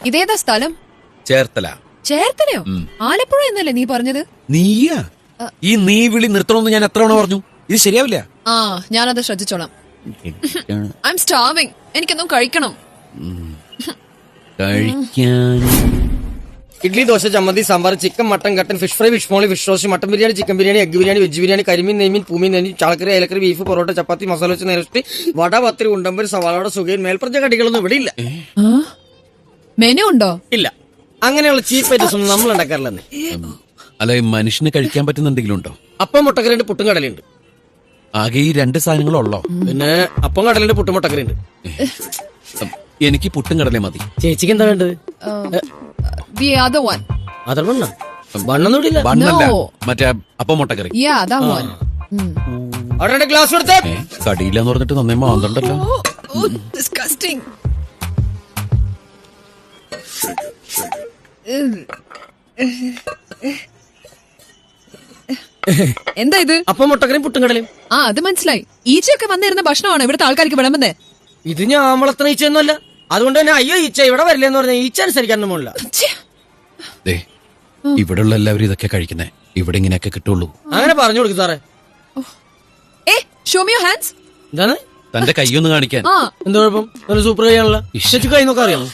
ഇതേതാ സ്ഥലം? ചേർത്തല. ചേർത്തലയോ? ആലപ്പുഴ എന്നല്ലേ നീ പറഞ്ഞത്? നീയാ ഈ നീ വിളി നിർത്തണമെന്ന് ഞാൻ എത്ര തവണ പറഞ്ഞു? ഇത് ശരിയാവില്ല. ഞാനത് ശ്രദ്ധിച്ചോളാം. I am starving. എനിക്കൊന്നും കഴിക്കണം. കഴിക്കാൻ ഇഡ്ലി, ദോശ, ചമ്മന്തി, സാമ്പാർ, ചിക്കൻ, മട്ടൻ, കട്ടൻ, fish fry, fish molee, fish roast, mutton biryani, chicken biryani, egg biryani, veg biryani, കരിമീൻ, നെയ്മീൻ, പൂമീൻ, നെയ്മീൻ, ചാളക്കറി, അയലക്കറി, ബീഫ്, പൊറോട്ട, ചപ്പാത്തി, മസാല വെച്ച് നേരത്തി, വട, പത്തിരി, ഉണ്ടമ്പര്, സവാളയുടെ സുഖയും മേൽപ്പറഞ്ഞ കടികളൊന്നും ഇവിടെ ഇല്ല. മെനു ഉണ്ടോ? ഇല്ല. അങ്ങനെയുള്ള ചീപ്പ് ഐറ്റംസ് ഒന്നും നമ്മൾ ഉണ്ടാക്കാറില്ലെന്ന്. അല്ല, മനുഷ്യന് കഴിക്കാൻ പറ്റുന്ന എന്തെങ്കിലും ഉണ്ടോ? അപ്പം മുട്ടക്കറിയുണ്ട്, പുട്ടും കടലുണ്ട്. ആകെ ഈ 2 സാധനങ്ങളുള്ളോ? പിന്നെ അപ്പം കടലുണ്ട്, പുട്ടും മുട്ടക്കറിയുണ്ട്. എനിക്ക് പുട്ടും കടലേ മതി. ചേച്ചിക്ക് എന്താ വേണ്ടത്? The other one. അതല്ല ബണ്ണൊന്നും ഇടില്ല. ബണ്ണല്ല, മറ്റേ അപ്പം മുട്ടക്കറി. Yeah, that one. അവിടെ ഗ്ലാസ് കൊടുത്തേ. കടിയില്ലെന്ന് പറഞ്ഞിട്ട് നന്നേ മാന്തണ്ടല്ലോ. Oh, disgusting. എന്താ ഇത്? അപ്പം മുട്ടക്കറിയും പുട്ടും കടലും. അത് മനസ്സിലായി. ഈച്ചയൊക്കെ വന്നിരുന്ന ഭക്ഷണമാണ് ഇവിടുത്തെ ആൾക്കാർക്ക് വിളമ്പുന്നേ. ഇത് ഞാൻ വളർത്തുന്ന ഈച്ചയൊന്നുമല്ല. അതുകൊണ്ട് തന്നെ അയ്യോ ഈച്ച ഇവിടെ വരില്ലെന്ന് പറഞ്ഞാൽ ഈച്ച അനുസരിക്കാനൊന്നും പോണില്ല. ഇവിടെയുള്ള എല്ലാവരും ഇതൊക്കെ കഴിക്കുന്നേ. ഇവിടെ ഇങ്ങനെയൊക്കെ കിട്ടുള്ളൂ. അങ്ങനെ പറഞ്ഞു കൊടുക്കും സാറേ. Show me your hands. എന്താണ്? തന്റെ കൈയൊന്ന് കാണിക്കാൻ. എന്താ കുഴപ്പം? നല്ല സൂപ്പർ കൈയാണല്ലോ. ചേച്ചി കൈ നോക്കാൻ അറിയാമോ?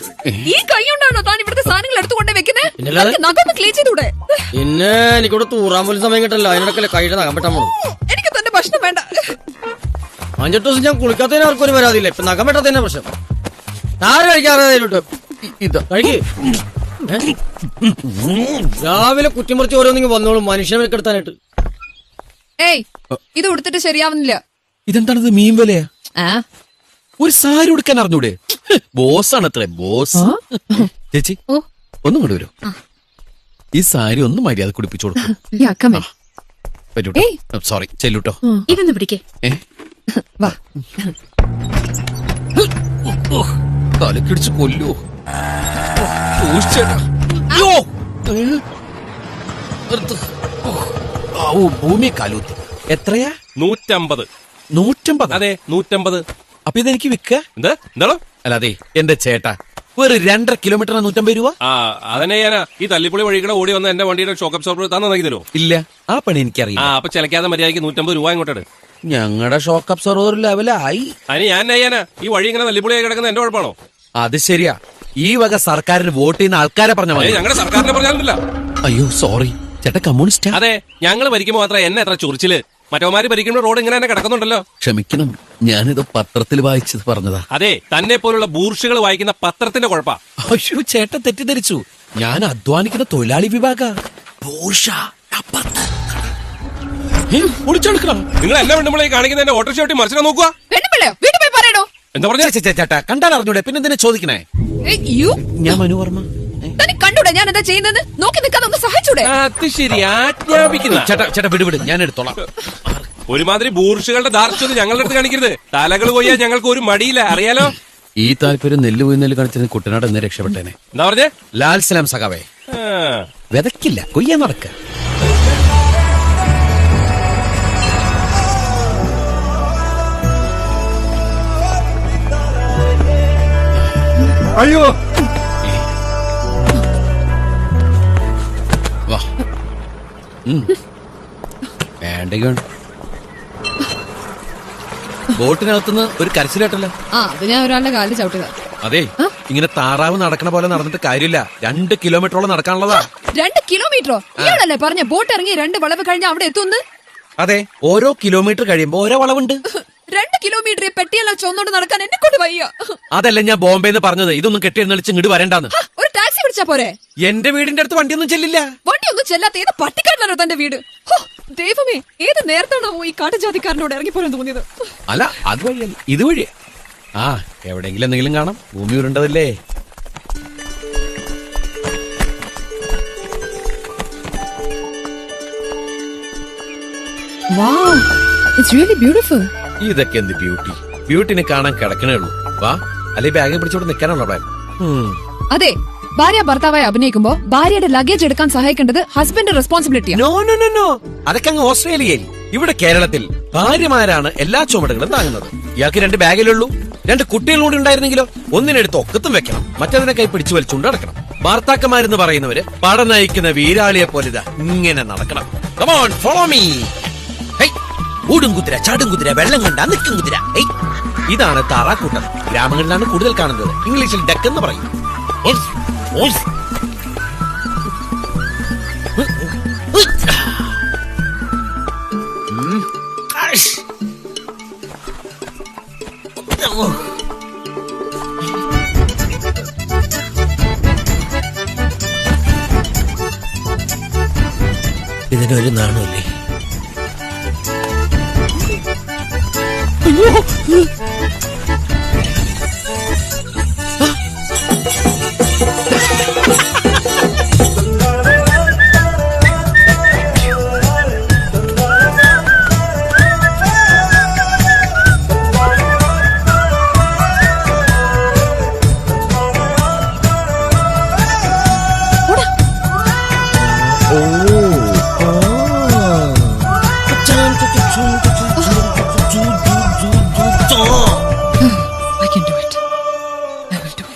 ഈ കൈ കൊണ്ടാണോ താൻ ഇവിടുത്തെ സാധനങ്ങൾ എടുത്തുകൊണ്ടേ വെക്കുന്നേ? ക്ലീൻ ചെയ്തൂടെ? പിന്നെ എനിക്കിവിടെ തൂറാൻ പോലും സമയം കിട്ടല്ലോ. അതിനിടക്കല്ലേ കൈയുടെ നഖം വെട്ടാൻ പോണു. എനിക്ക് തന്റെ ഭക്ഷണം വേണ്ട. 5-8 ദിവസം ഞാൻ കുളിക്കാത്തതിന് ആർക്കും ഒരു പരാതിയില്ല. ഇപ്പൊ നഖം വെട്ടാത്തതിന്റെ പ്രശ്നം. താരം കഴിക്കാറില്ല. ഇത് കഴിക്ക്. രാവിലെ കുറ്റിമുറിച്ച് ഓരോന്നിങ്ങ് വന്നോളും മനുഷ്യനെ വെക്കെടുത്താനായിട്ട്. ഇത് ഉടുത്തിട്ട് ശരിയാവുന്നില്ല. ഇതെന്താണിത്? മീൻ വിലയാ? ഒരു സാരി ഉടുക്കാൻ അറിഞ്ഞൂടെ? ബോസാണ് അത്രേ, ബോസ്. ചേച്ചി ഒന്നും കൊണ്ട് വരൂ. ഈ സാരി ഒന്ന് മര്യാദ കുടിപ്പിച്ചു കൊടുക്കും. സോറി, ചെല്ലൂട്ടോ. ഇതൊന്ന് പിടിക്കേ. തലക്കിടിച്ച് കൊല്ലോ. ഭൂമി കാലൂത്തി. എത്രയാ? 150. 150? അതെ, 150. അപ്പൊ ഇതെനിക്ക് വിൽക്ക? എന്താണോ? അല്ല, അതെ എന്റെ ചേട്ടാ, ഒരു 2.5 കിലോമീറ്ററിന് 150 രൂപ. അതന്നെ ഞാനാ ഈ തല്ലിപ്പൊളി വഴികളെ ഓടി വന്ന എന്റെ വണ്ടിയുടെ ഷോക്ക് അബ്സോർബർ നന്നാക്കി തരുമോ? ഇല്ല, ആ പണി എനിക്കറിയാം. അപ്പൊ ചിലക്കാതെ മര്യാദയ്ക്ക് 150 രൂപ ഇങ്ങോട്ട്. ഞങ്ങളുടെ ഷോക്ക് അബ്സോർബർ ലെവലായി. അതിന് ഞാൻ ഈ വഴി ഇങ്ങനെ തല്ലിപ്പൊളിയായി കിടക്കുന്ന എന്റെ കുഴപ്പമാണോ? അത് ശരിയാ. ഈ വക സർക്കാരിന് വോട്ട് ചെയ്യുന്ന ആൾക്കാരെ പറഞ്ഞ മതി. ഞങ്ങളുടെ സർക്കാരിനെ പറഞ്ഞാലില്ല. അയ്യോ സോറി ചേട്ടാ, കമ്മ്യൂണിസ്റ്റാ? അതെ, ഞങ്ങൾ ഭരിക്കുമ്പോ മാത്രം എന്നെ എത്ര ചൊറിച്ചില്. മറ്റവന്മാര് ഭരിക്കുമ്പോ റോഡ് ഇങ്ങനെ തന്നെ കിടക്കുന്നുണ്ടല്ലോ. ക്ഷമിക്കണം, ഞാനിത് പത്രത്തിൽ വായിച്ചത് പറഞ്ഞതാ. അതെ, തന്നെ പോലുള്ള ബൂർഷുകൾ വായിക്കുന്ന പത്രത്തിന്റെ കുഴപ്പാ. അയ്യോ ചേട്ടൻ തെറ്റിദ്ധരിച്ചു. ഞാൻ അധ്വാനിക്കുന്ന തൊഴിലാളി വിഭാഗ. നിങ്ങൾ എന്നെ വേണ്ടുമ്പോഴേ കാണിക്കുന്ന എന്റെ ഓട്ടോറിക്ഷ വെട്ടി മറിച്ചിടാൻ നോക്കുക. എന്താ പറഞ്ഞ ചേട്ടാ, കണ്ടാൽ അറിഞ്ഞൂടെ, പിന്നെ എന്തിനാ ചോദിക്കണേ? ഞാൻ മനു വർമ്മ. കണ്ടൂടെ ഞാൻ എന്താ ചെയ്യുന്നത്? നോക്കി നിൽക്കാതെ ഒന്ന് സഹായിച്ചൂടെ? അത് ശരി, ആജ്ഞാപിക്കുന്ന. ചേട്ടാ വിട്, ഞാൻ എടുത്തോളാം. ഒരുമാതിരി ബൂർഷുകളുടെ ധാർഷ്ട്യം ഞങ്ങളുടെ അടുത്ത് കാണിക്കരുത്. തലകൾ കൊയ്യാൻ ഞങ്ങൾക്ക് ഒരു മടിയില്ല, അറിയാലോ. ഈ താല്പര്യം നെല്ല് പോയി നെല്ല് കാണിച്ചതിന് കുട്ടനാട് എന്നെ രക്ഷപ്പെട്ടേനെ. എന്താ പറഞ്ഞേ? ലാൽ സലാം സഖാവേ. വിതക്കില്ല, കൊയ്യാൻ നടക്ക. അയ്യോ വാ. വേണ്ട, ബോട്ടിനകത്തുനിന്ന് ഒരു കരച്ചിലേട്ടല്ലോ. അത് ഞാൻ ഒരാളുടെ കാലിൽ ചവിട്ടുക. അതെ, ഇങ്ങനെ താറാവ് നടക്കണ പോലെ നടന്നിട്ട് കാര്യമില്ല. 2 കിലോമീറ്ററോളം നടക്കാനുള്ളതാ. 2 കിലോമീറ്ററോ? ഇയാളല്ലേ പറഞ്ഞ ബോട്ട് ഇറങ്ങി 2 വളവ് കഴിഞ്ഞ അവിടെ എത്തുന്നു? അതെ, ഓരോ കിലോമീറ്റർ കഴിയുമ്പോ ഓരോ വളവുണ്ട്. 2 കിലോമീറ്റർ പെട്ടിയെല്ലാം ചുവന്നോണ്ട് നടക്കാൻ എന്നെ കൊണ്ട് വയ്യ. അതല്ല ഞാൻ ബോംബെന്ന് പറഞ്ഞത്. ഇതൊന്നും കെട്ടിയെന്നളിച്ച് ഇങ്ങോട്ട് വരണ്ടാന്ന്. ഒരു ടാക്സി വിളിച്ചാ പോരെ? എന്റെ വീടിന്റെ അടുത്ത് വണ്ടിയൊന്നും ചെല്ലില്ല. വണ്ടിയൊന്നും ചെല്ലാത്ത ഏത് പട്ടിക്കാട്ടിലാണോ തന്റെ വീട്? ദൈവമേ, ഏത് നേരത്താണോ ഈ കാട്ടുജാതിക്കാരനോട് ഇറങ്ങിപ്പോരാൻ തോന്നിയത്? അല്ല, അത് വഴിയല്ല, ഇത് വഴിയാ. എവിടെയെങ്കിലും എന്തെങ്കിലും കാണാം. ഭൂമി ഉരുണ്ടതല്ലേ. Wow, it's really beautiful. ഇതൊക്കെ എന്ത് ബ്യൂട്ടി. ബ്യൂട്ടിനെ കാണാൻ കിടക്കണേ ഉള്ളൂ. വാ, അല്ലെ ബാഗ് പിടിച്ചോണ്ട് നിൽക്കാനാണോ പ്ലാൻ? അതെ, ഭാര്യ ഭർത്താവായി അഭിനയിക്കുമ്പോ ഭാര്യയുടെ ലഗേജ് എടുക്കാൻ സഹായിക്കേണ്ടത് ഹസ്ബൻഡ് റെസ്പോൺസിബിലിറ്റിയാണ്. നോ, അതൊക്കെ അങ്ങ് ഓസ്ട്രേലിയയിൽ. ഇവിടെ കേരളത്തിൽ ഭാര്യമാരാണ് എല്ലാ ചുമടുകളും താങ്ങുന്നത്. ഇയാൾക്ക് 2 ബാഗിലുള്ളൂ. രണ്ട് കുട്ടികളൂടെ ഉണ്ടായിരുന്നെങ്കിലോ? ഒന്നിനെടുത്ത് ഒക്കത്തും വെക്കണം, മറ്റതിനെ കൈ പിടിച്ചു വലിച്ചുകൊണ്ട് നടക്കണം. വാർത്താക്കന്മാരെന്ന് പറയുന്നവര് പട നയിക്കുന്ന വീരാളിയെ പോലെ ഇതാ ഇങ്ങനെ നടക്കണം. Come on, follow me. Hey, ഓടും കുതിര, ചാടും കുതിര, വെള്ളം കണ്ട നിൽക്കും കുതിര. ഹേയ്, ഇതാണ് താറാക്കൂട്ടം. ഗ്രാമങ്ങളിലാണ് കൂടുതൽ കാണുന്നത്. ഇംഗ്ലീഷിൽ ഡക്ക് എന്ന് പറയും. ഓൾസ്, ഓൾസ്. ആഷ്. ഇതിനൊരു നാണല്ലേ? I can do it. I will do it.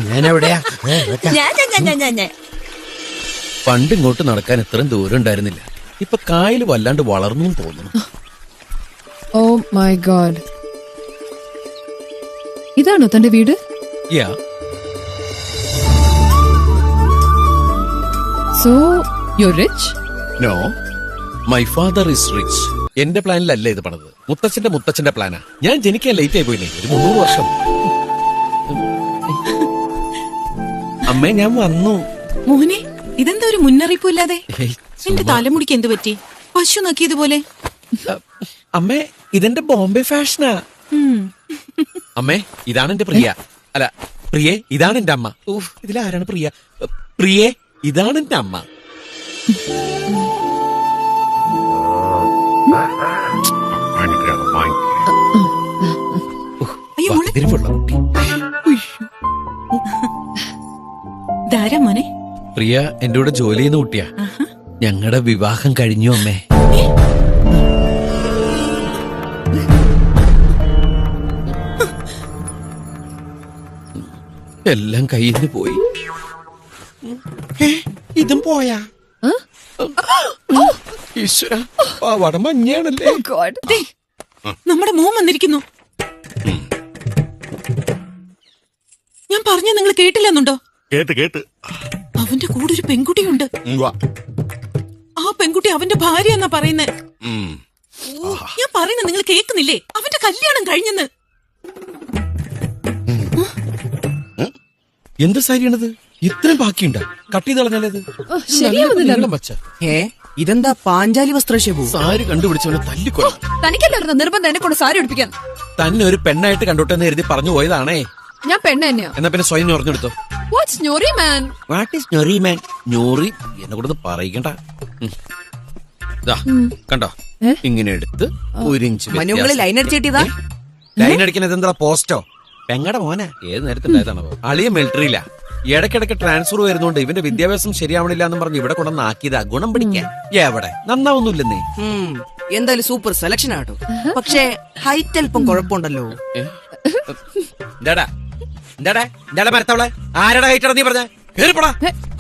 ഞാനെവിടെയാ? ഞാൻ പണ്ട് ഇങ്ങോട്ട് നടക്കാൻ ഇത്രയും ദൂരം ഉണ്ടായിരുന്നില്ല. ഇപ്പൊ കായൽ വല്ലാണ്ട് വളർന്നു തോന്നുന്നു. Oh my god. ഇതാണോ തന്റെ വീട്? Yeah. So, you're rich? No, my father is rich. എന്റെ പ്ലാനിലല്ല ഇത് പണിത്, മുത്തച്ഛന്റെ പ്ലാനാ. ഞാൻ ജനിക്കാൻ ലേറ്റ് ആയി പോയില്ലേ, ഒരു 300 വർഷം. അമ്മേ, ഞാൻ വന്നു. മോനെ, ഇതെന്താ ഒരു മുന്നറിയിപ്പില്ലാതെ? ഏയ്, എന്റെ തലമുടിക്ക് എന്ത് പറ്റി? പശു നക്കിയതുപോലെ. അമ്മേ, ഇതെന്റെ ബോംബെ ഫാഷനാ. അമ്മേ, ഇതാണ് എന്റെ പ്രിയ. അല്ല, പ്രിയേ, ഇതാണ് എന്റെ അമ്മ. ഊഹ്, ഇതിലാരാണ് പ്രിയ? പ്രിയേ, ഇതാണ് എന്റെ അമ്മ. അയ്യോ മോളെ, തിരുവുള്ള കുട്ടി. ധാരാ മോനെ. പ്രിയ എന്റെ കൂടെ ജോലി ചെയ്യുന്ന കുട്ടിയാ. ഞങ്ങളുടെ വിവാഹം കഴിഞ്ഞു അമ്മേ. എല്ലാം കയ്യിൽ നിന്ന് പോയി. ഇതും പോയാ? ഈശ്വര, പാവാട മഞ്ഞാണല്ലേ. Oh god. ദേ, നമ്മുടെ മോൻ വന്നിരിക്കുന്നു. ഞാൻ പറഞ്ഞ നിങ്ങൾ കേട്ടില്ലെന്നുണ്ടോ? കേട്ട് അവന്റെ കൂടെ ഒരു പെൺകുട്ടിയുണ്ട്. ആ പെൺകുട്ടി അവന്റെ ഭാര്യ എന്നാ പറയുന്നേ. ഞാൻ പറയുന്നത് നിങ്ങൾ കേൾക്കുന്നില്ലേ? അവന്റെ കല്യാണം കഴിഞ്ഞെന്ന്. എന്ത് സാരിയാണത്? ഇത്രയും ബാക്കിയുണ്ടാ? കട്ട് ചെയ്ത് കളഞ്ഞാലത് ശരിയാവുന്നില്ല. ഇതെന്താ പാഞ്ചാലി വസ്ത്രശേപു? സാരി കണ്ടുപിടിച്ചവനെ തല്ലിക്കൊള്ളാം. തനിക്കല്ലായിരുന്നു നിർബന്ധം എന്നെ കൊണ്ട് സാരി ഉടുപ്പിക്കാൻ. തന്നെ ഒരു പെണ്ണായിട്ട് കണ്ടോട്ടെന്ന് എഴുതി പറഞ്ഞു പോയതാണേ. ഞാൻ പെണ്ണ് തന്നെയാ. എന്നാ പിന്നെ സ്വയം പറഞ്ഞെടുത്തോ. What's ഞൊറി man? വാട്ട് ഈസ് ഞൊറി മാൻ? ഞൊറി എന്നെ കൂടെ പറയിക്കണ്ട. കണ്ടോ, ഇങ്ങനെ എടുത്ത് 1 ഇഞ്ച് ലൈൻ അടിച്ചിട്ടാ? ലൈൻ അടിക്കുന്നത് എന്താ? പോസ്റ്റോ? പെങ്ങടെ മോനെ ഏത് നേരത്തിണ്ടായതാണോ? അളിയ മിലിറ്ററിയില്ല. ഇടയ്ക്കിടയ്ക്ക് ട്രാൻസ്ഫർ വരുന്നോണ്ട് ഇവന്റെ വിദ്യാഭ്യാസം ശരിയാവണില്ല എന്ന് പറഞ്ഞ് ഇവിടെ കൊണ്ടുവന്ന് ആക്കിയതാ ഗുണം പിടിക്കാൻ. എവിടെ നന്നാവുന്നില്ലെന്നേ. എന്തായാലും സൂപ്പർ സെലക്ഷൻ ആട്ടോ. പക്ഷേ ഹൈറ്റ് അല്പം കുഴപ്പമുണ്ടല്ലോ. എന്താടാ എന്താടാ എന്താടാ മരത്തവളെ? ആരുടെ ഹൈറ്റാണ് നീ പറഞ്ഞ? കേറിപ്പോടാ.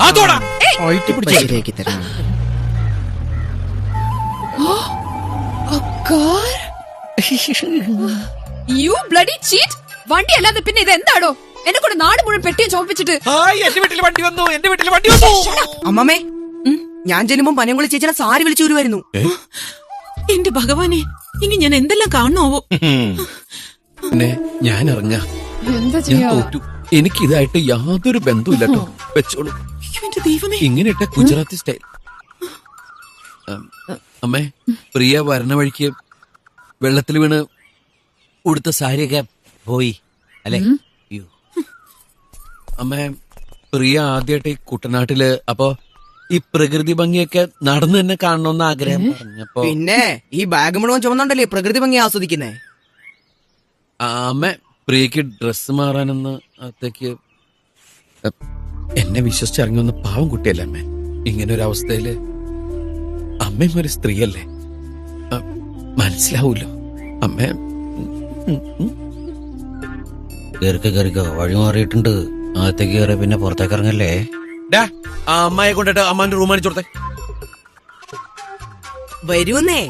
അതോടാ ഹൈറ്റ് പിടിച്ചേക്ക് തരാം. God. You bloody cheat. വണ്ടി അല്ലാതെ പിന്നെ ഇത് എന്താടോ? എന്നെ കൊണ്ട് നാട് മുഴുവൻ പെട്ടിയും ചോപ്പിച്ചിട്ട്. എന്റെ വീട്ടിൽ വണ്ടി വന്നു, എന്റെ വീട്ടിൽ വണ്ടി വന്നു. അമ്മമ്മേ, ഞാൻ ചെല്ലുമ്പോ പനംകുളി ചേച്ചിയുടെ സാരി വിളിച്ചു വരുമായിരുന്നു. എന്റെ ഭഗവാനെ, ഇനി ഞാൻ എന്തെല്ലാം കാണണോവോ. പിന്നെ ഞാൻ ഇറങ്ങാ. എന്താ ഞാൻ ചെയ്യാ? തോറ്റു. എനിക്ക് ഇതായിട്ട് യാതൊരു ബന്ധമില്ല കേട്ടോ. വെച്ചോളൂ. അയ്യോ, എന്റെ ദൈവമേ. ഇങ്ങനെ ഇട്ട ഗുജറാത്തി സ്റ്റൈൽ. അമ്മേ, പ്രിയ വരണ വഴിക്ക് വെള്ളത്തിൽ വീണ് ഉടുത്ത സാരിയൊക്കെ പോയി അല്ലെ? അമ്മേ, പ്രിയ ആദ്യമായിട്ട് ഈ കുട്ടനാട്ടില് അപ്പൊ ഈ പ്രകൃതി ഭംഗിയൊക്കെ നടന്നു തന്നെ കാണണമെന്ന് ആഗ്രഹം പറഞ്ഞപ്പോ പിന്നെ ഈ ബാഗ് മുഴുവൻ ചുമന്നുണ്ടല്ലേ പ്രകൃതി ഭംഗി ആസ്വദിക്കുന്നേ. അമ്മ പ്രിയക്ക് ഡ്രസ്സ് മാറാനെന്ന് അത്തേക്ക് എന്നെ വിശ്വസിച്ചിറങ്ങി വന്ന പാവം കുട്ടിയല്ലേ അമ്മ. ഇങ്ങനെ ഒരു അവസ്ഥയില് അമ്മയും ഒരു സ്ത്രീയല്ലേ, മനസ്സിലാവൂല്ലോ അമ്മ. കേറിക്കോ വഴി മാറിയിട്ടുണ്ട്. അകത്തേക്ക് കയറി പിന്നെ പുറത്തേക്ക് ഇറങ്ങല്ലേ. ആ അമ്മയെ കൊണ്ടിട്ട് അമ്മാന്റെ റൂം അടിച്ചു കൊടുത്തേ. വരുന്നേ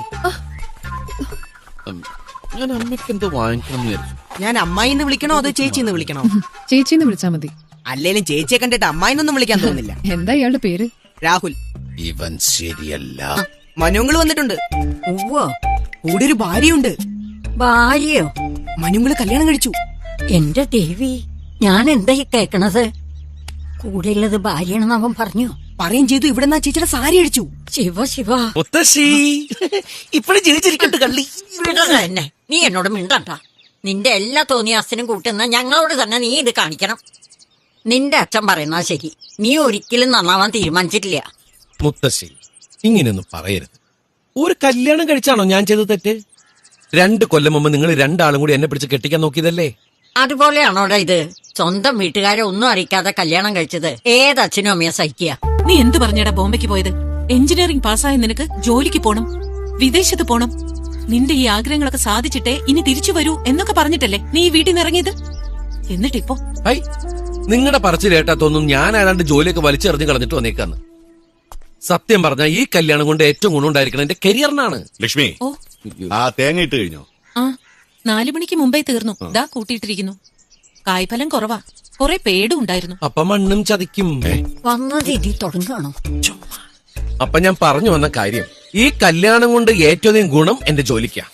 ഞാൻ അമ്മയ്ക്ക് എന്തോ വാങ്ങിക്കണം എന്ന് വിചാരിച്ചു. ഞാൻ അമ്മായിന്ന് വിളിക്കണോ അതോ ചേച്ചിന്ന് വിളിക്കണോ? ചേച്ചിന്ന് വിളിച്ചാ മതി. അല്ലേലും ചേച്ചിയെ കണ്ടിട്ട് അമ്മായിന്നൊന്നും വിളിക്കാൻ തോന്നുന്നില്ല. എന്താ ഇയാളുടെ പേര്? രാഹുൽ. ഇവൻ ശരിയല്ല. മനുങ്ങൾ വന്നിട്ടുണ്ട്. കൂടെ ഒരു ഭാര്യയുണ്ട്. ഭാര്യയോ? മനുങ്ങള് കല്യാണം കഴിച്ചു. എന്റെ ദേവി, ഞാൻ എന്താ ഈ കേക്കണത്? കൂടെയുള്ളത് ഭാര്യയാണെന്ന് അവൻ പറഞ്ഞു. പറയും ചെയ്തു. ഇവിടെ നിന്നാ ചേച്ചിയുടെ സാരി അടിച്ചു. ശിവ ശിവ, മുത്തശ്ശി ഇപ്പഴും ജീവിച്ചിരിക്കട്ടെ കള്ളി. തന്നെ നീ എന്നോട് മിണ്ടണ്ട. നിന്റെ എല്ലാ തോന്നിയാസനും കൂട്ടുന്ന ഞങ്ങളോട് തന്നെ നീ ഇത് കാണിക്കണം. നിന്റെ അച്ഛൻ പറയുന്നത് ശരി, നീ ഒരിക്കലും നന്നാവാൻ തീരുമാനിച്ചിട്ടില്ല. മുത്തശ്ശി ഇങ്ങനെയൊന്നും പറയരുത്. ഒരു കല്യാണം കഴിച്ചാണോ ഞാൻ ചെയ്ത തെറ്റ്? 2 കൊല്ലം മുമ്പ് നിങ്ങൾ രണ്ടാളും കൂടി എന്നെ പിടിച്ച് കെട്ടിക്കാൻ നോക്കിയതല്ലേ? അതുപോലെയാണോടാ ഇത്? സ്വന്തം വീട്ടുകാരെ ഒന്നും അറിയിക്കാതെ കല്യാണം കഴിച്ചത് ഏതച്ഛനും അമ്മയെ സഹിക്കുക? നീ എന്ത് പറഞ്ഞടാ ബോംബെക്ക് പോയത്? എഞ്ചിനീയറിംഗ് പാസ്സായ നിനക്ക് ജോലിക്ക് പോണം, വിദേശത്ത് പോണം, നിന്റെ ഈ ആഗ്രഹങ്ങളൊക്കെ സാധിച്ചിട്ടേ ഇനി തിരിച്ചു വരൂ എന്നൊക്കെ പറഞ്ഞിട്ടല്ലേ നീ ഈ വീട്ടിൽ നിന്ന് ഇറങ്ങിയത്? എന്നിട്ടിപ്പോ ഹൈ, നിങ്ങളുടെ പറച്ചിൽ കേട്ടാത്തൊന്നും ഞാൻ ഏതാണ്ട് ജോലിയൊക്കെ വലിച്ചെറിഞ്ഞ് കളഞ്ഞിട്ട് വന്നേക്കാന്ന്. സത്യം പറഞ്ഞാൽ ഈ കല്യാണം കൊണ്ട് ഏറ്റവും ഗുണമുണ്ടായിരിക്കണം എന്റെ കരിയറിനാണ്. ലക്ഷ്മി, ഓ ആ തേങ്ങ ഇട്ട് കഴിഞ്ഞോ? ആ 4 മണിക്ക് മുമ്പേ തീർന്നു. ദാ കൂട്ടിയിട്ടിരിക്കുന്നു. കായ്ഫലം കുറവാ, കുറെ പേടും ഉണ്ടായിരുന്നു. അപ്പൊ മണ്ണും ചതിക്കും. വന്നത് ഇനി തുടങ്ങാണോ? അപ്പൊ ഞാൻ പറഞ്ഞു വന്ന കാര്യം, ഈ കല്യാണം കൊണ്ട് ഏറ്റവും അധികം ഗുണം എന്റെ ജോലിക്കാ.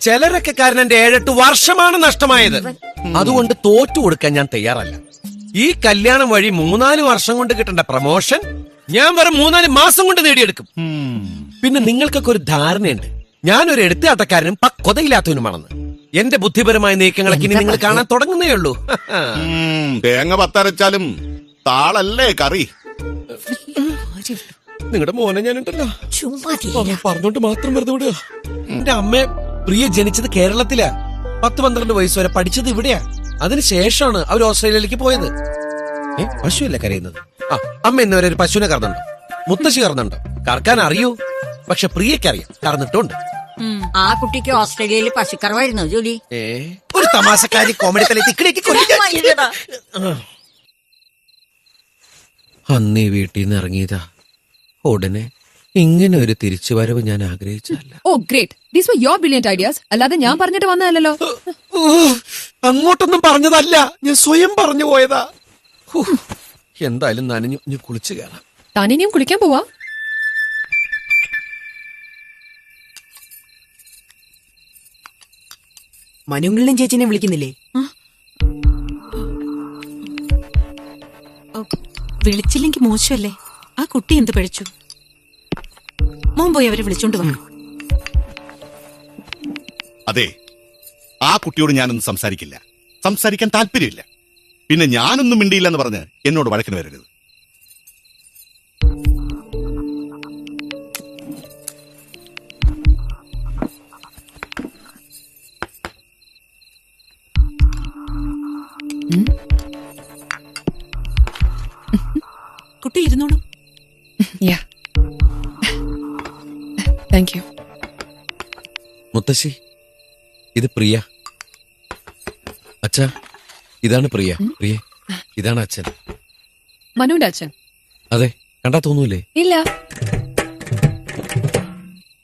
ചിലരൊക്കെ കാരണം എന്റെ 7-8 വർഷമാണ് നഷ്ടമായത്. അതുകൊണ്ട് തോറ്റു കൊടുക്കാൻ ഞാൻ തയ്യാറല്ല. ഈ കല്യാണം വഴി 3-4 വർഷം കൊണ്ട് കിട്ടേണ്ട പ്രമോഷൻ ഞാൻ വെറും 3-4 മാസം കൊണ്ട് നേടിയെടുക്കും. പിന്നെ നിങ്ങൾക്കൊക്കെ ഒരു ധാരണയുണ്ട്, ഞാനൊരു എടുത്തുകാട്ടക്കാരനും പക്വതയില്ലാത്തവനുമാണെന്ന്. എന്റെ ബുദ്ധിപരമായ നീക്കങ്ങളൊക്കെ ഇനി നിങ്ങൾ കാണാൻ തുടങ്ങുന്നേ ഉള്ളൂ. തേങ്ങ പത്തരച്ചാലും താളല്ലേ കറി. നിങ്ങളുടെ മോനെ ഞാനുണ്ടല്ലോ ചുമ്മാ പറഞ്ഞോണ്ട് മാത്രം വെറുതെ വിടുക. എന്റെ അമ്മ പ്രിയ ജനിച്ചത് കേരളത്തിലാ. 10-12 വയസ്സ് വരെ പഠിച്ചത് ഇവിടെയാ. അതിനുശേഷമാണ് അവർ ഓസ്ട്രേലിയയിലേക്ക് പോയത്. പശുവല്ലേ കരയുന്നത്? ആ, അമ്മ ഇന്നുവരെ ഒരു പശുവിനെ കറന്നുണ്ടോ? മുത്തശ്ശി കറന്നുണ്ടോ? കറക്കാൻ അറിയൂ, പക്ഷെ പ്രിയക്കറിയാം, കറന്നിട്ടുണ്ട്. ആ കുട്ടിക്ക് ഓസ്ട്രേലിയയിൽ പശുക്കറവായിരുന്നു ജോലി. ഒരു തമാശക്കാരി കോമഡി അന്നീ വീട്ടിൽ നിന്ന് ഇറങ്ങിയതാ. ഉടനെ ഇങ്ങനെ ഒരു തിരിച്ചുവരവ് ഞാൻ ആഗ്രഹിച്ചല്ല. Oh great, these were your brilliant ideas. അല്ലാതെ ഞാൻ പറഞ്ഞിട്ട് വന്നതല്ലോ. അങ്ങോട്ടൊന്നും പറഞ്ഞതല്ല, ഞാൻ സ്വയം പറഞ്ഞു പോയതാ. എന്തായാലും നനഞ്ഞു, ഇനി കുളിച്ചു കയറാം. താനിനിയും കുളിക്കാൻ പോവാ? മനുങ്ങളിലും ചേച്ചിനെ വിളിക്കുന്നില്ലേ? വിളിച്ചില്ലെങ്കിൽ മോശമല്ലേ? ആ കുട്ടി എന്ത് പഴിച്ചു? മോൻ പോയി അവരെ വിളിച്ചോണ്ട് വന്നു. അതെ, ആ കുട്ടിയോട് ഞാനൊന്നും സംസാരിക്കില്ല, സംസാരിക്കാൻ താല്പര്യമില്ല. പിന്നെ ഞാനൊന്നും മിണ്ടിയില്ലെന്ന് പറഞ്ഞ് എന്നോട് വഴക്കിന് വരരുത്. കുട്ടി ഇരുന്നോളൂ. Thank you. മുത്തശ്ശി, ഇത് പ്രിയ. അച്ഛാ, ഇതാണ് പ്രിയ. പ്രിയ, ഇതാണ് അച്ഛൻ. മനുവിന്റെ അച്ഛൻ? അതെ, കണ്ടാ തോന്നൂലേ? ഇല്ല.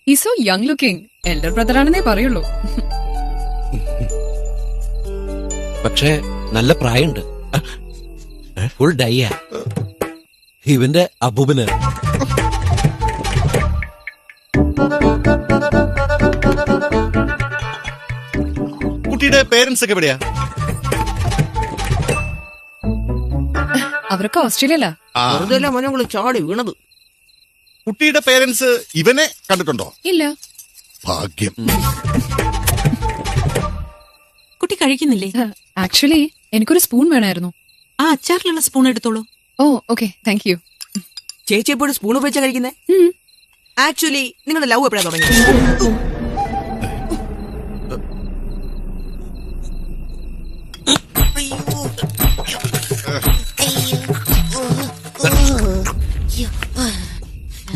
ഈ so young looking. Elder brother ആണെന്നേ പറയുള്ളൂ. പക്ഷേ നല്ല പ്രായമുണ്ട്. ഫുൾ ഡൈയ. ഇവന്റെ അബൂബന്. കുട്ടിയുടെ പേരൻസ് ഒക്കെ എവിടെയാ? അവരൊക്കെ ഓസ്ട്രേലിയയിലാ. വെറുതെ മനുങ്ങൾ ചാടി വീണത്. കുട്ടിയുടെ പേരൻസ് ഇവനെ കണ്ടിട്ടുണ്ടോ? ഇല്ല. ഭാഗ്യം. കുട്ടി കഴിക്കുന്നില്ലേ? ആക്ച്വലി എനിക്കൊരു സ്പൂൺ വേണമായിരുന്നു. ആ അച്ചാറിലുള്ള സ്പൂൺ എടുത്തോളൂ. ഓ ഓക്കെ താങ്ക് യു. ചേച്ചി എപ്പോഴും സ്പൂൺ ഉപയോഗിച്ചാ കഴിക്കുന്നേ? ആക്ച്വലി നിങ്ങളുടെ ലവ് എപ്പോഴാ തുടങ്ങിയത്?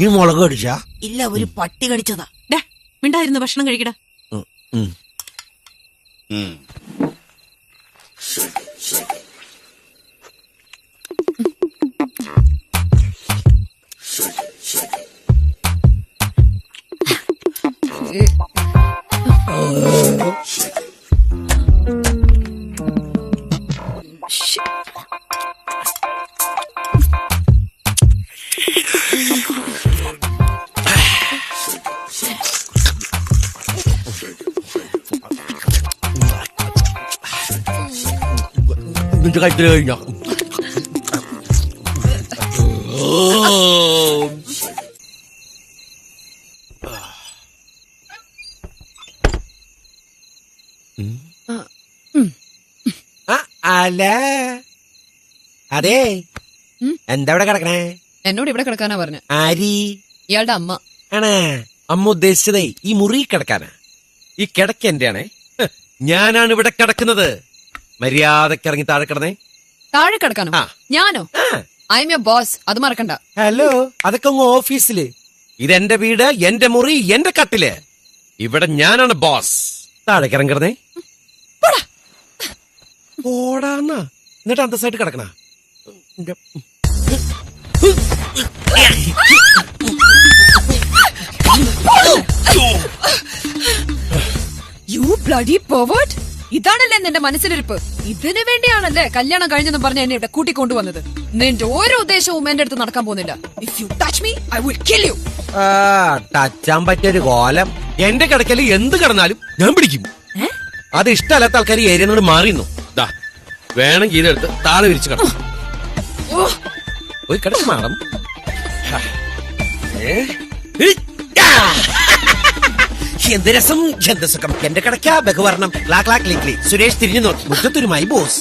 നീ മുളക് അടിച്ചാ? ഇല്ല, ഒരു പട്ടി കടിച്ചതാ. ഡാ, മിണ്ടായിരുന്നു ഭക്ഷണം കഴിക്കടാ. നിന്റെ കഴിക്കല് കഴിഞ്ഞോ? അല്ല അതെ, എന്താ ഇവിടെ കിടക്കണേ? എന്നോട് ഇവിടെ കിടക്കാനാ പറഞ്ഞ. ആരി? ഇയാളുടെ അമ്മ. ആണാ? അമ്മ ഉദ്ദേശിച്ചതേ ഈ മുറി കിടക്കാനാ. ഈ കിടക്ക എന്റെയാണേ. ഞാനാണ് ഇവിടെ കിടക്കുന്നത്. മര്യാദക്ക് ഇറങ്ങി താഴെ കിടന്നേ. താഴെ കിടക്കാനോ? ഞാനോ? ഐ എം യുവർ ബോസ്, അത് മറക്കണ്ട. ഹലോ, അതൊക്കെ അങ്ങ് ഓഫീസില്. ഇതെന്റെ വീട്, എന്റെ മുറി, എന്റെ കട്ടില്. ഇവിടെ ഞാനാണ് ബോസ്. താഴേക്ക് ഇറങ്ങി കിടന്നേ. ഓടാന്നാ എന്നിട്ട് അന്തസ്സായിട്ട് കിടക്കണ. You bloody pervert. ഇതാണല്ലേ നിന്റെ മനസ്സിലിരിപ്പ്? ഇതിനു വേണ്ടിയാണല്ലേ കല്യാണം കഴിഞ്ഞെന്ന് പറഞ്ഞ എന്നെ ഇവിടെ കൂട്ടിക്കൊണ്ടുവന്നത്? നിന്റെ ഓരോ ഉദ്ദേശവും എന്റെ അടുത്ത് നടക്കാൻ പോകുന്നില്ല. If you touch me I will kill you. ടച്ചാൻ പറ്റിയൊരു കോലം. എന്റെ കിടക്കല് എന്ത് കിടന്നാലും ഞാൻ പിടിക്കും. അത് ഇഷ്ടമല്ലാത്ത ആൾക്കാർ ഈ ഏരിയ മാറിയുന്നു. വേണമെങ്കിൽ ഇതെടുത്ത് താഴെ വിരിച്ചു കിടക്കും. ഒരു കിടക്ക് മാഡം. എന്ത് രസം, എന്ത് സുഖം. എന്റെ കിടക്ക ബഹുവർണം. സുരേഷ് തിരിഞ്ഞു നോക്കി. മുറ്റത്തൊരുമായി ബോസ്.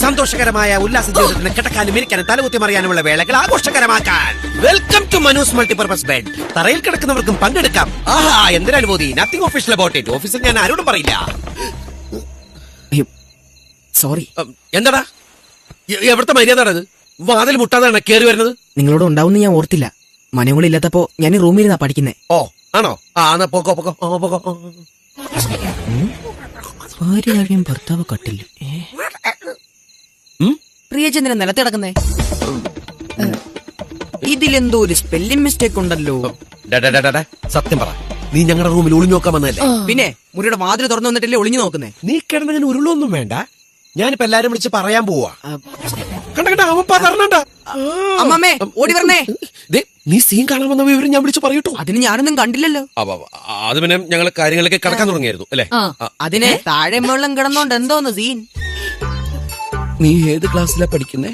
സന്തോഷകരമായ ഉല്ലാസ ജീവിതത്തിന് കിടക്കാനും ഇരിക്കാനും തലകുത്തി മറിയാനുമുള്ള വേളകൾ ആഘോഷകരമാക്കാൻ welcome to Manu's multipurpose bed. തറയിൽ കിടക്കുന്നവർക്കും പങ്കെടുക്കാം. ആഹാ, എന്തൊരു അനുഭൂതി. Nothing official about it. ഓഫീസിൽ ഞാൻ ആരോടും പറയില്ല. സോറി. എന്താടാ എവിടുത്തെ മര്യാദ? വാതിൽ മുട്ടാതാണ് കേറി വരുന്നത്. നിങ്ങളോട് ഉണ്ടാവുന്ന ഞാൻ ഓർത്തില്ല. മനോളില്ലാത്തപ്പോ ഞാൻ ഈ റൂമിലിരുന്നാ പഠിക്കുന്നേ. ഓ ആണോ? എന്നാ പോക്കോ പോക്കോ പോക്കോ. ഭാര്യ ഭർത്താവ് കട്ടില്ല. പ്രിയചന്ദ്രൻ നിലത്ത് കിടക്കുന്നേ. ഇതിലെന്തോ ഒരു സ്പെല്ലിംഗ് മിസ്റ്റേക്ക് ഉണ്ടല്ലോ. സത്യം പറ, നീ ഞങ്ങളുടെ റൂമിൽ ഒളിഞ്ഞു നോക്കാൻ വന്നതല്ലേ? പിന്നെ മുറിയുടെ വാതിൽ തുറന്നു വന്നിട്ടല്ലേ ഒളിഞ്ഞു നോക്കുന്നേ? നീ കിടന്നതിന് ഉരുളൊന്നും വേണ്ട. ഞാനിപ്പോ എല്ലാരും വിളിച്ച് പറയാൻ പോവാ. കണ്ട അവൻ പതർന്നണ്ട. അമ്മമ്മേ ഓടി വരണേ. നീ സീൻ കാണാൻ വന്ന വിവരം ഞാൻ വിളിച്ചു പറയട്ടോ. അതിന് ഞാനൊന്നും കണ്ടില്ലല്ലോ. അത് പിന്നെ ഞങ്ങൾ കാര്യങ്ങളിലേക്ക് കടക്കാൻ തുടങ്ങിയായിരുന്നു അല്ലേ? അതിന് താഴെ വെള്ളം കിടന്നോണ്ട് എന്തോന്ന് സീൻ. നീ ഏത് ക്ലാസ്സിലാ പഠിക്കുന്നേ?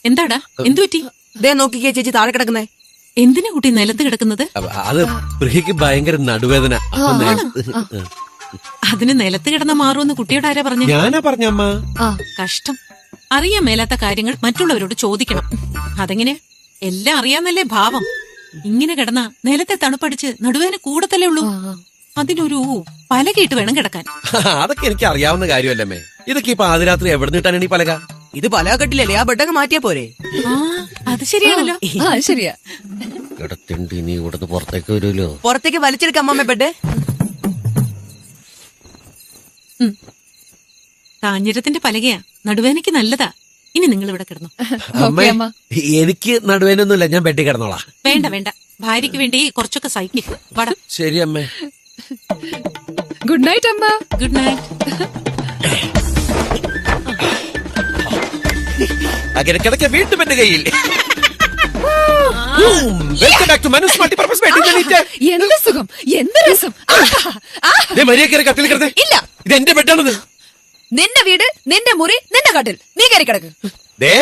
എന്താടാ, എന്തു പറ്റി? ദേ നോക്കിക്കേ ചേച്ചി താഴെ കിടക്കുന്നേ. എന്തിനാ കുട്ടി നിലത്ത് കിടക്കുന്നത്? അത് പ്രിയക്ക് ഭയങ്കര നടുവേദന. അതിന് നിലത്ത് കിടന്ന മാറുമെന്ന് കുട്ടിയോട് ആരാ പറഞ്ഞു? ഞാനാ പറഞ്ഞമ്മ. കഷ്ടം. അറിയാൻ മേലാത്ത കാര്യങ്ങൾ മറ്റുള്ളവരോട് ചോദിക്കണം. അതെങ്ങനെ? എല്ലാം അറിയാന്നല്ലേ ഭാവം. ഇങ്ങനെ കിടന്ന നിലത്തെ തണുപ്പടിച്ച് നടുവേദന കൂടത്തല്ലേ ഉള്ളൂ. അതിനൊരു പലകയിട്ട് വേണം കിടക്കാൻ. അതൊക്കെ എനിക്ക് അറിയാവുന്ന കാര്യമല്ലമ്മേ. ഇതൊക്കെ ഇപ്പൊ ആദ്യരാത്രി എവിടെ നിട്ടാണ് ഈ പലക? ഇത് പലക കെട്ടില്ലല്ലേ, ആ ബെഡൊക്കെ മാറ്റിയാ പോരെ? അത് ശരിയാണല്ലോ. ശരിയാ. കിടത്തിണ്ട് ഇനി ഇവിടുന്ന് പുറത്തേക്ക് വരുമല്ലോ. പുറത്തേക്ക് വലിച്ചെടുക്കാം അമ്മമ്മ ബെഡ്. കാഞ്ഞിരത്തിന്റെ പലകയാ, നടുവേദനയ്ക്ക് നല്ലതാ. ഇനി നിങ്ങൾ ഇവിടെ കിടന്നു. അമ്മ എനിക്ക് നടുവേനൊന്നുമില്ല, ഞാൻ ബെഡിൽ കിടന്നോളാം. വേണ്ട വേണ്ട, ഭാര്യയ്ക്ക് വേണ്ടി കുറച്ചൊക്കെ സഹിക്കും. വട. ശരി അമ്മേ. ഗുഡ് നൈറ്റ് അമ്മ. Good night. അങ്ങനെ കിടക്ക വീണ്ടും എന്റെ കയ്യിൽ. Welcome back to Manu's multipurpose bed. എന്ത് സുഖം, എന്ത് രസം. മരിയ കയറി കട്ടിൽ കിടന്നേ. ഇല്ല, ഇത് എന്റെ ബെഡാണത്. നിന്റെ വീട്, നിന്റെ മുറി, നിന്റെ കട്ടിൽ. നീ കയറി കിടക്ക്. ദേ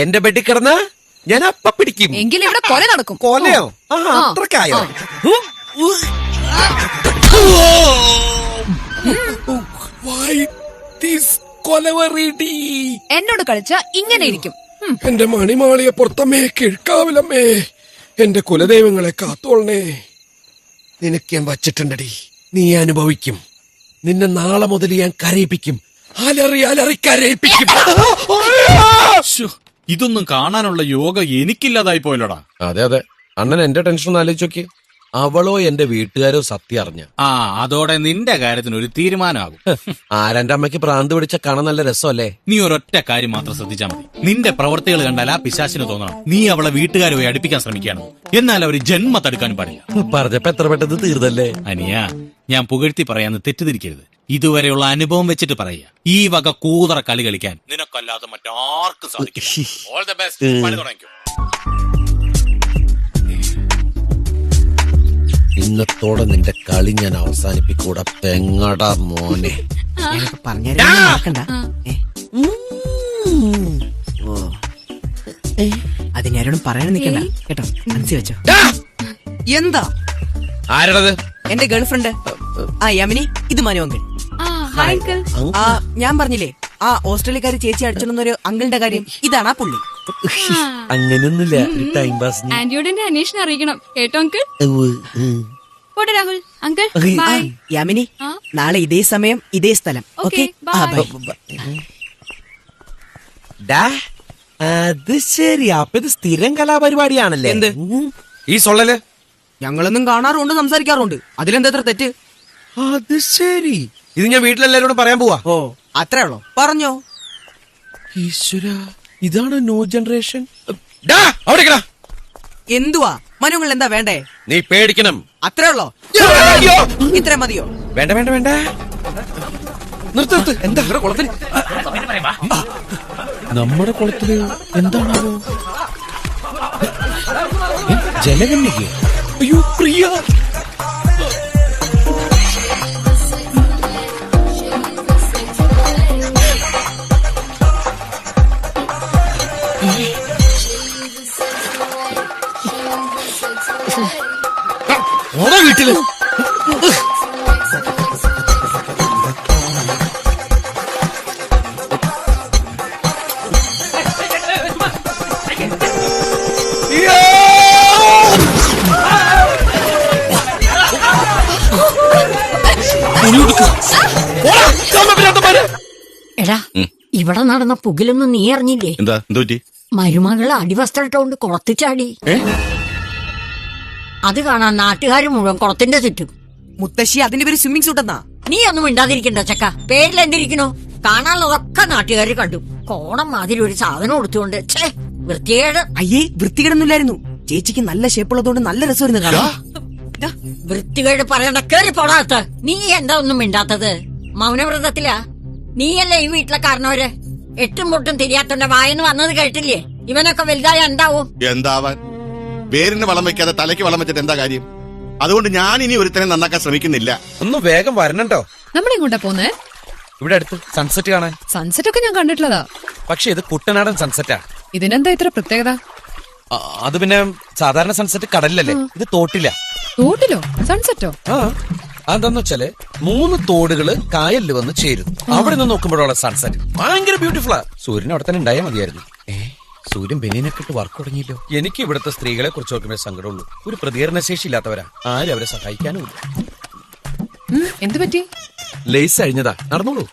എന്റെ ബെഡിൽ കിടന്ന ഞാൻ അപ്പ പിടിക്കും. എങ്കിലും ഇവിടെ കൊല നടക്കും. കൊലയോ? അത്രക്കായോ? Why this കൊലവറിടി. എന്നോട് കളിച്ച ഇങ്ങനെ ഇരിക്കും. എന്റെ മണിമാളിയെ പുറത്തമ്മേ കിഴക്കാവിലമ്മേ, എന്റെ കുലദൈവങ്ങളെ കാത്തോളണേ. നിനക്ക് ഞാൻ വച്ചിട്ടുണ്ടടി, നീ അനുഭവിക്കും. നിന്നെ നാളെ മുതൽ ഞാൻ കരയിപ്പിക്കും. അലറി അലറി കരയിപ്പിക്കും. ഇതൊന്നും കാണാനുള്ള യോഗ എനിക്കില്ലാതായി പോയല്ലോടാ. അതെ അതെ, അണ്ണൻ എന്റെ ടെൻഷൻ ഒന്ന് ആലോചിച്ച് നോക്കി. അവളോ എന്റെ വീട്ടുകാരോ സത്യം അറിഞ്ഞ അതോടെ നിന്റെ കാര്യത്തിന് ഒരു തീരുമാനമാകും. ആരെന്റെ അമ്മയ്ക്ക് പ്രാന്ത് പിടിച്ച കാണാൻ നല്ല രസമല്ലേ? നീ ഒരൊറ്റ കാര്യം മാത്രം ശ്രദ്ധിച്ചാൽ മതി. നിന്റെ പ്രവർത്തികൾ കണ്ടാൽ ആ പിശാചിന് തോന്നണം നീ അവളെ വീട്ടുകാരുമായി അടുപ്പിക്കാൻ ശ്രമിക്കുകയാണ്. എന്നാൽ അവർ ജന്മ തടുക്കാനും പാടില്ല. പറഞ്ഞപ്പോ എത്ര പെട്ടെന്ന് തീർന്നല്ലേ? അനിയ, ഞാൻ പുകഴ്ത്തി പറയാന്ന് തെറ്റിദ്ധരിക്കരുത്. ഇതുവരെയുള്ള അനുഭവം വെച്ചിട്ട് പറയുക. ഈ വക കൂതറ കളി കളിക്കാൻ നിനക്കല്ലാതെ മറ്റാർക്കും സാധിക്കും. All the best. പണി തുടങ്ങിക്കോ. ഇന്നത്തോടെ നിന്റെ കളി ഞാൻ അവസാനിപ്പിക്കൂടാ പെങ്ങടാ മോനെ. അത് ഞാനോടും പറയാൻ നിൽക്കണ്ട കേട്ടോ, മനസ്സിൽ വെച്ചോ. എന്താ ആരടത്? എന്റെ ഗേൾഫ്രണ്ട്. ആ യമനി, ഇത് മനു അങ്കിൾ. ഞാൻ പറഞ്ഞില്ലേ ആ ഓസ്ട്രേലിയക്കാരി ചേച്ചി അടിച്ചോന്നൊരു അങ്കിളിന്റെ കാര്യം, ഇതാണ് ആ പുള്ളി. അങ്ങനെയൊന്നുമില്ല, ടൈം പാസ്. ആന്റിയോടെ അന്വേഷണം അറിയിക്കണം കേട്ടോ uncle. Rahul uncle bye. Yamini, നാളെ ഇതേ സമയം ഇതേ സ്ഥലം. ഓക്കെ, അത് ശരി. അപ്പൊ ഇത് സ്ഥിരം കലാപരിപാടിയാണല്ലേ? എന്ത് ഈ സൊള്ളല്? ഞങ്ങളൊന്നും കാണാറുണ്ട്, സംസാരിക്കാറുണ്ട്. അതിലെന്താ എത്ര തെറ്റ്? അത് ശരി. ഇത് ഞാൻ വീട്ടിലെല്ലാരോടും പറയാൻ പോവാ. ഓ, അത്രേ ഉള്ളോ? പറഞ്ഞോ. ഈശ്വര, ഇതാണ് ന്യൂ ജനറേഷൻ. എന്തുവാ മനുങ്ങൾ, എന്താ വേണ്ടേ? നീ പേടിക്കണം. അത്രേ ഉള്ളോ? ഇത്ര മതിയോ? വേണ്ട വേണ്ട വേണ്ട, നിർത്ത്. എന്താ കുളത്തിൽ? നമ്മുടെ കുളത്തില് എന്താണോ ജലകന്യക? അയ്യോ പ്രിയ. വീട്ടില് എടാ, ഇവിടെ നടന്ന പുകിലൊന്നും നീ അറിഞ്ഞില്ലേ? എന്താ എന്തുപറ്റി? മരുമകള് അടിവസ്ത്രട്ടോണ്ട് കുളത്തിച്ചാടി. അത് കാണാൻ നാട്ടുകാർ മുഴുവൻ കുളത്തിന്റെ ചുറ്റും. മുത്തശ്ശി, അതിന്റെ പേര് സ്വിമ്മിംഗ് സൂട്ട് എന്നാ. നീ ഒന്നും മിണ്ടാതിരിക്കണ്ട ചക്ക. പേരിലെന്തിരിക്കണോ? കാണാനുള്ളതൊക്കെ നാട്ടുകാർ കണ്ടു. കോണം മാതിരി ഒരു സാധനം കൊടുത്തുകൊണ്ട് വൃത്തികേട്. അയ്യേ, വൃത്തികേടൊന്നുമില്ലായിരുന്നു. ചേച്ചിക്ക് നല്ല ഷേപ്പുള്ളതുകൊണ്ട് നല്ല രസമായിരുന്നു കാണാൻ. വൃത്തികേട് പറയണ്ട, കേറി പോടാത്ത. നീ എന്താ ഒന്നും മിണ്ടാത്തത്? മൗനവ്രതത്തിലാ? നീയല്ലേ ഈ വീട്ടിലെ കാരണവര്? എട്ടും പൊട്ടും തിരിയാത്തോണ്ട വായന്ന് വന്നത് കേട്ടില്ലേ? ഇവനൊക്കെ വലുതായ എന്താവും? എന്താവാൻ? വേരിന് വളം വെക്കാതെ തലയ്ക്ക് വളം വെച്ചിട്ട് എന്താ കാര്യം? അതുകൊണ്ട് ഞാൻ ഇനി ഒരുത്തനെ നന്നാക്കാൻ ശ്രമിക്കുന്നില്ല. ഒന്ന് വേഗം വരണട്ടോ. നമ്മളിങ്ങോട്ടാ പോന്നേ? ഇവിടെ അടുത്ത് സൺസെറ്റ് കാണാൻ. സൺസെറ്റ് ഒക്കെ ഞാൻ കണ്ടിട്ടുള്ളതാ, പക്ഷെ ഇത് കുട്ടനാടൻ സൺസെറ്റാ. ഇതിനെന്താ ഇത്ര പ്രത്യേകത? അത് പിന്നെ സാധാരണ സൺസെറ്റ് കടലിലല്ലേ, ഇത് തോട്ടില്ല. തോട്ടിലോ സൺസെറ്റോ? അതെന്താന്ന് വെച്ചാല് 3 തോടുകള് കായലിൽ വന്ന് ചേരും. അവിടെ നിന്ന് നോക്കുമ്പോഴുള്ള സൺസെറ്റ് ഭയങ്കര ബ്യൂട്ടിഫുള്ളാ. സൂര്യൻ അവിടെ തന്നെ ഉണ്ടായാൽ മതിയായിരുന്നു. സൂര്യൻ ബെനിനൊക്കെ ഇട്ട് വർക്ക് തുടങ്ങിയല്ലോ. എനിക്ക് ഇവിടുത്തെ സ്ത്രീകളെ കുറിച്ച് നോക്കുമ്പോൾ സങ്കടമുള്ളൂ. ഒരു പ്രതികരണശേഷി ഇല്ലാത്തവരാ, ആരും അവരെ സഹായിക്കാനും ഇല്ല. എന്ത് പറ്റി? ലേസ് അഴിഞ്ഞതാ, നടന്നോളൂ.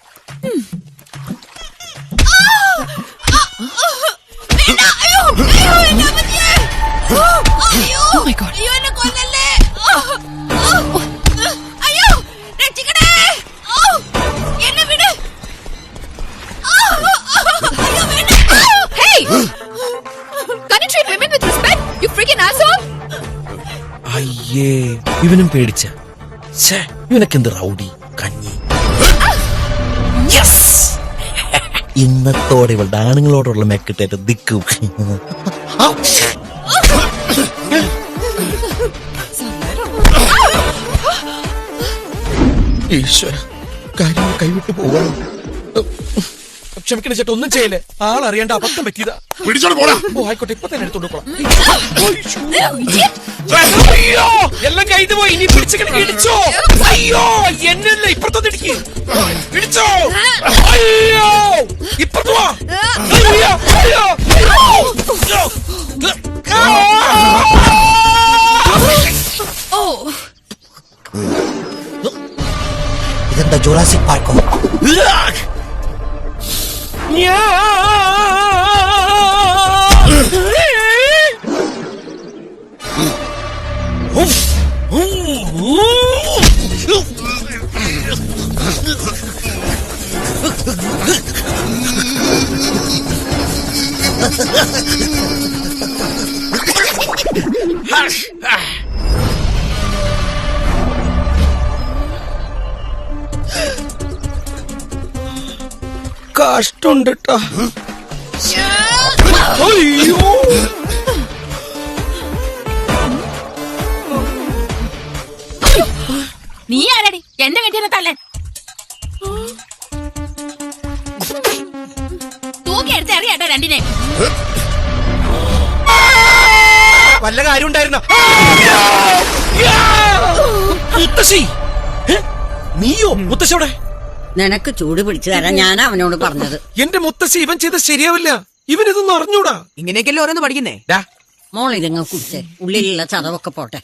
അയ്യേ, ഇവനും പേടിച്ച. ഇവനൊക്കെന്ത് റൗഡി കഞ്ഞി. ഇന്നത്തോടെ ഇവളുടെ ആണുങ്ങളോടുള്ള മെക്കിട്ടേറ്റ് ദിക്കും. ഈശ്വര, കാര്യങ്ങൾ കൈവിട്ടു പോകണം. ക്ഷമിക്കണ ചേട്ടാ, ഒന്നും ചെയ്യല്ലേ. ആളറിയാണ്ട് അബദ്ധം പറ്റിയതാ. പിടിച്ചോണ്ട് പോടാ. ഓ ആയിക്കോട്ടെ, ഇപ്പൊ തന്നെ എടുത്തോണ്ട് പോകാം. അയ്യോ, എല്ലാം കയ്യിൽ പോയി. ഇനി പിടിച്ചിങ്ങനെ ഇടിച്ചോ. അയ്യോ, എന്നല്ല ഇപ്പുറത്തൊന്ന് ഇടിക്ക്. ഇടിച്ചോ. അയ്യോ, ഇപ്പുറത്ത് വാ. അയ്യോ, അയ്യോ, അയ്യോ. ഇതെന്താ ജുറാസിക് പാർക്കോ? കഷ്ടമുണ്ട് ട്ടാ. അയ്യോ, നീ ആരടി എന്റെ കെട്ടിയെ തല്ലേ? തൂക്കി എടുത്ത് അറിയാട്ടോ രണ്ടിനെ. വല്ല കാര്യം ഉണ്ടായിരുന്നോ? മുത്തശ്ശി. നീയോ? മുത്തശ്ശിയോടെ? നിനക്ക് ചൂട് പിടിച്ചു തരാൻ ഞാൻ അവനോട് പറഞ്ഞത്. എന്റെ മുത്തശ്ശി, ഇവൻ ചെയ്ത ശരിയാവില്ല. ഇവനിതൊന്നും അറിഞ്ഞൂടാ. ഇങ്ങനെയൊക്കെയല്ലേ ഓരോന്ന് പഠിക്കുന്നേ. മോൾ ഇതങ്ങ് കുടിച്ചേ, ഉള്ളിലുള്ള ചതവൊക്കെ പോട്ടെ.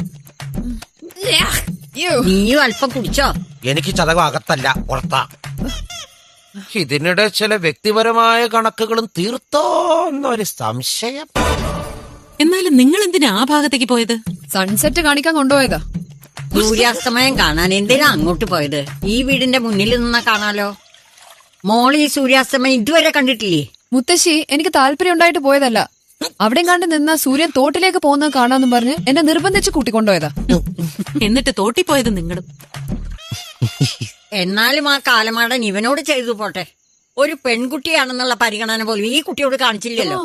നീയും അല്പം കുടിച്ചോ? എനിക്ക് ചതവ് അകത്തല്ല, പുറത്താ. ഇതിനിടെ ചില വ്യക്തിപരമായ കണക്കുകളും തീർത്തോന്നൊരു സംശയം. എന്നാലും നിങ്ങൾ എന്തിനാ ആ ഭാഗത്തേക്ക് പോയത്? സൺസെറ്റ് കാണിക്കാൻ കൊണ്ടുപോയതാ. സൂര്യാസ്തമയം കാണാൻ എന്തിനാ അങ്ങോട്ട് പോയത്? ഈ വീടിന്റെ മുന്നിൽ നിന്നാ കാണാലോ. മോൾ ഈ സൂര്യാസ്തമയം ഇതുവരെ കണ്ടിട്ടില്ലേ? മുത്തശ്ശി, എനിക്ക് താല്പര്യം ഉണ്ടായിട്ട് പോയതല്ല. അവിടെയും കണ്ട് നിന്ന സൂര്യൻ തോട്ടിലേക്ക് പോകുന്നത് കാണാന്നും പറഞ്ഞ് എന്നെ നിർബന്ധിച്ച് കൂട്ടിക്കൊണ്ടുപോയതാ. എന്നിട്ട് തോട്ടിപ്പോയത് നിങ്ങളും. എന്നാലും ആ കാലമാടൻ ഇവനോട് ചെയ്തു പോട്ടെ. ഒരു പെൺകുട്ടിയാണെന്നുള്ള പരിഗണന പോലും ഈ കുട്ടിയോട് കാണിച്ചില്ലല്ലോ.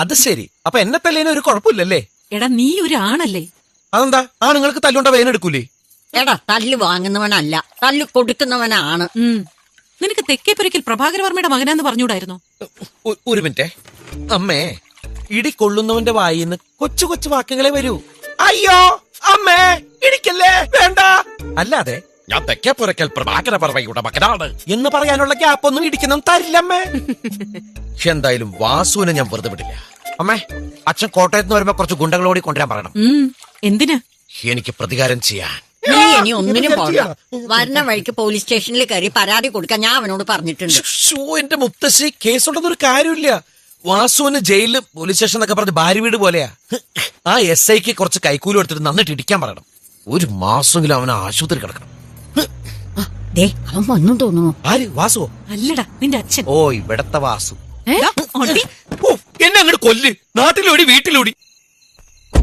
അത് ശരി. അപ്പൊ എന്നെ തല്ലേന് ഒരു കുഴപ്പമില്ലല്ലേ? എടാ, നീ ഒരു ആണല്ലേ? അതെന്താ? ആണുങ്ങൾക്ക് തല്ലുണ്ട വേനെടുക്കൂലേ? എടാ, തല്ല് വാങ്ങുന്നവനല്ല, തല്ല് കൊടുക്കുന്നവനാണ്. നിനക്ക് തെക്കേപ്പുരയ്ക്കൽ പ്രഭാകരവർമ്മയുടെ മകനാന്ന് പറഞ്ഞൂടായിരുന്നോ? ഒരു മിനിറ്റ് അമ്മേ. ഇടി കൊള്ളുന്നവന്റെ വായിന്ന് കൊച്ചു കൊച്ചു വാക്കുകളെ വരൂ. അയ്യോ അമ്മേ, ഇടിക്കല്ലേ, വേണ്ട. അല്ലാതെ ഞാൻ തെക്കേപ്പുരയ്ക്കൽ പ്രഭാകരവർമ്മയുടെ മകനാണ് എന്ന് പറയാനുള്ള ഗ്യാപ്പൊന്നും ഇടിക്കണം തരില്ലമ്മേ. എന്തായാലും വാസുവിനെ ഞാൻ വെറുതെ വിടില്ല. അമ്മേ, അച്ഛൻ കോട്ടയത്ത് നിന്ന് വരുമ്പോ കുറച്ച് ഗുണ്ടകളോടി കൊണ്ടുവരാൻ പറയണം. എന്തിനാ? എനിക്ക് പ്രതികാരം ചെയ്യാൻ. നീ ഇനി ഒന്നിനും പോകണ്ട. വരുന്ന വഴിക്ക് പോലീസ് സ്റ്റേഷനിൽ കയറി പരാതി കൊടുക്കാൻ ഞാൻ അവനോട് പറഞ്ഞിട്ടുണ്ട്. എന്റെ മുത്തശ്ശി, കേസുണ്ടെന്നൊരു കാര്യമില്ല. വാസുവിന് ജയിലില് പോലീസ് സ്റ്റേഷൻ എന്നൊക്കെ പറഞ്ഞ് ഭാര്യ വീട് പോലെയാ. ആ SIക്ക് കുറച്ച് കൈക്കൂലി എടുത്തിട്ട് നന്നിട്ട് ഇടിക്കാൻ പറയണം. ഒരു മാസമെങ്കിലും അവന് ആശുപത്രി കിടക്കണം. അവൻ വന്നു തോന്നുന്നു. ആര്? വാസുവോ? അല്ലടാ, നിന്റെ അച്ഛൻ. ഓ, ഇവിടത്തെ വാസു. ഏ? ഓടി. എന്നെ അങ്ങോട്ട് കൊല്ല്. നാട്ടിലോടി വീട്ടിലോടി.